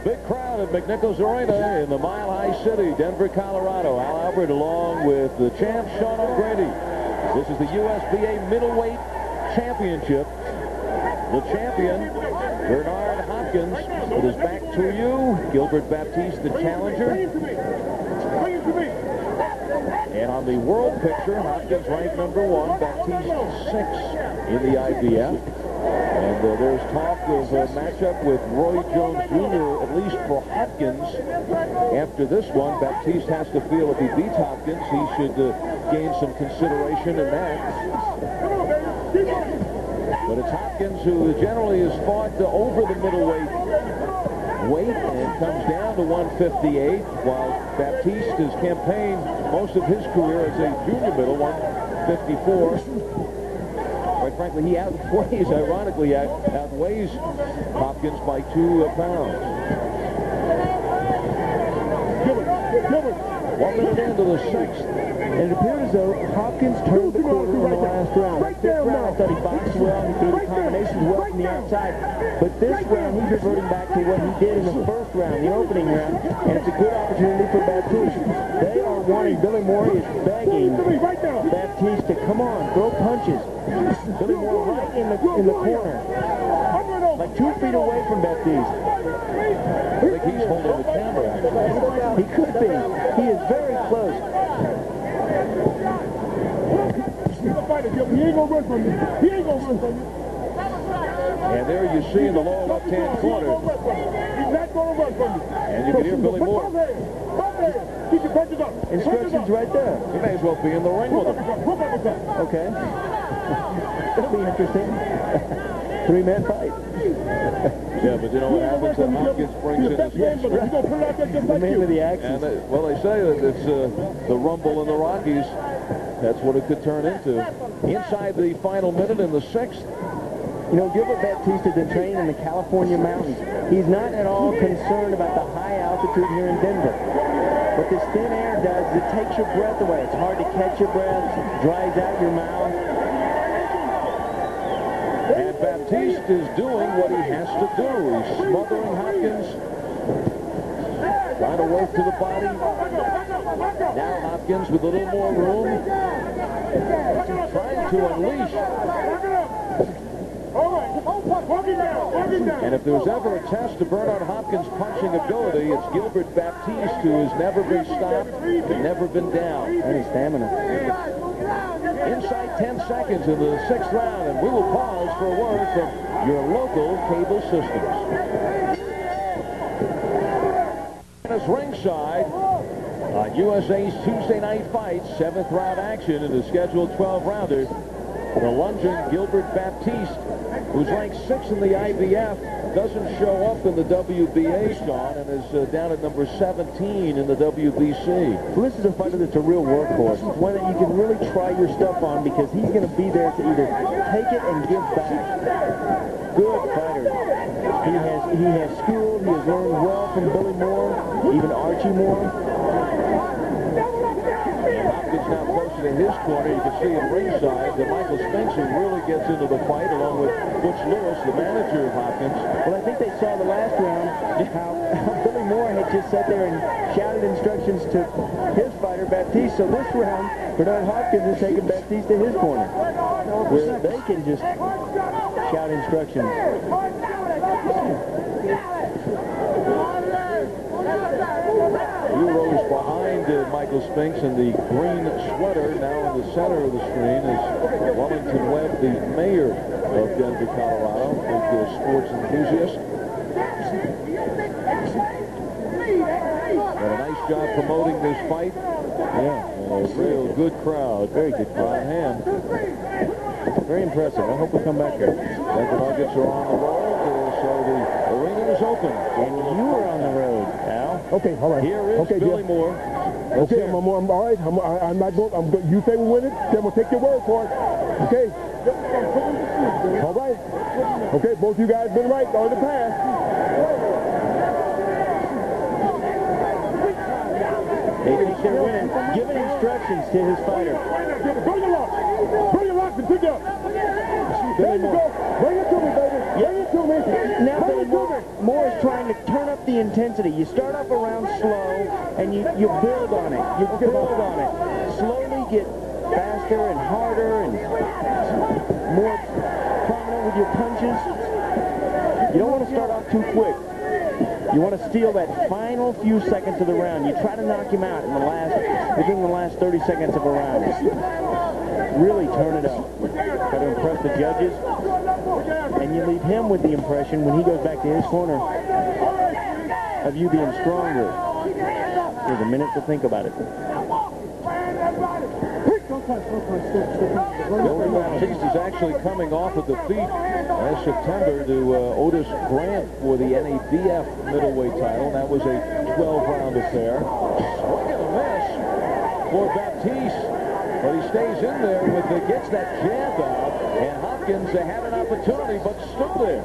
big crowd at McNichols Arena in the Mile High City, Denver, Colorado. Al Albert along with the champ, Sean O'Grady. This is the USBA Middleweight Championship. The champion, Bernard Hopkins. It is back to you. Gilbert Baptiste, the challenger. And on the world picture, Hopkins ranked #1, Baptiste 6 in the IBF. And there's talk of a matchup with Roy Jones Jr., at least for Hopkins. After this one, Baptiste has to feel if he beats Hopkins, he should gain some consideration in that. But it's Hopkins who generally has fought over the middleweight weight and comes down to 158, while Baptiste has campaigned most of his career as a junior middle, 154. Quite frankly, he outweighs, ironically, outweighs Hopkins by 2 pounds. 1 minute into the 6th. And it appeared as though Hopkins turned the corner in the last round. Fifth round, I thought he boxed well, he threw the combinations well from the outside. But this round, he's reverting back to what he did in the first round, the opening round, and it's a good opportunity for Baptiste. They are wanting, Billy Moore is begging Baptiste to come on, throw punches. Billy Moore right in the corner, like 2 feet away from Baptiste. I think he's holding the camera. He could be. He is very close. He ain't gonna run from you. He ain't gonna run from you. And there you see in the lower left-hand corner. He's not gonna run from you. And you can hear Billy Moore. Keep your punches up. Instructions right there. He may as well be in the ring with him. Okay. It'll be interesting. 3-man fight. Yeah, but you know what happens when Hopkins brings in his the man with the accent. And well, they say that it's the rumble in the Rockies. That's what it could turn into. Inside the final minute in the 6th. You know, Gilbert Baptiste has been training in the California mountains. He's not at all concerned about the high altitude here in Denver. What this thin air does is it takes your breath away. It's hard to catch your breath, dries out your mouth. And Baptiste is doing what he has to do. He's smothering Hopkins, trying to work to the body. Now Hopkins with a little more room, trying to unleash. And if there's ever a test to Bernard Hopkins' punching ability, it's Gilbert Baptiste, who has never been stopped and never been down. And his stamina. Inside 10 seconds in the 6th round, and we will pause for a word from your local cable systems. And it's ringside on USA's Tuesday night fight, 7th round action in the scheduled 12-rounder. The lunging Gilbert Baptiste, who's ranked 6th in the IBF, doesn't show up in the WBA, Sean, and is down at number 17 in the WBC. Well, this is a fighter that's a real workhorse. It's one that you can really try your stuff on because he's going to be there to either take it and give back. Good fighter. He has schooled, he has learned well from Billy Moore, even Archie Moore. Hopkins now closer to his corner. You can see him ringside that Michael Spinks really gets into the fight along with Butch Lewis, the manager of Hopkins. Well, I think they saw the last round how Billy Moore had just sat there and shouted instructions to his fighter, Baptiste. So this round, Bernard Hopkins is taking Baptiste to his corner, where they can just shout instructions. Heroes behind Michael Spinks in the green sweater. Now in the center of the screen is Wellington Webb, the mayor of Denver, Colorado, big sports enthusiast. Got a nice job promoting this fight. Yeah, a real good crowd. Very good crowd on hand. Very impressive. I hope we come back here. Denver Nuggets are on the road, so the arena is open. And you are on the road, Al. Okay, all right. Here is Billy Moore. Okay, I'm all right. I'm not going. You say we win it, then we'll take your word for it. Okay. All right. Okay, both you guys been right on the pass. They think they're winning. Giving instructions to his fighter. Bring your locks. Bring your locks and pick up. There you go. Bring it to me, baby. Bring it to me. Now Billy Moore is trying to turn up the intensity. You start off around slow, and you build on it. You build on it. Slowly get faster and harder and more prominent with your punches. You don't want to start off too quick. You want to steal that final few seconds of the round. You try to knock him out within the last 30 seconds of a round. Really turn it up. Try to impress the judges. And you leave him with the impression when he goes back to his corner of you being stronger. There's a minute to think about it. Billy Baptiste is actually coming off of defeat last September to Otis Grant for the NABF middleweight title. That was a 12-round affair. Swing and a miss for Baptiste, but he stays in there gets that jab out, and Hopkins had an opportunity, but stood there.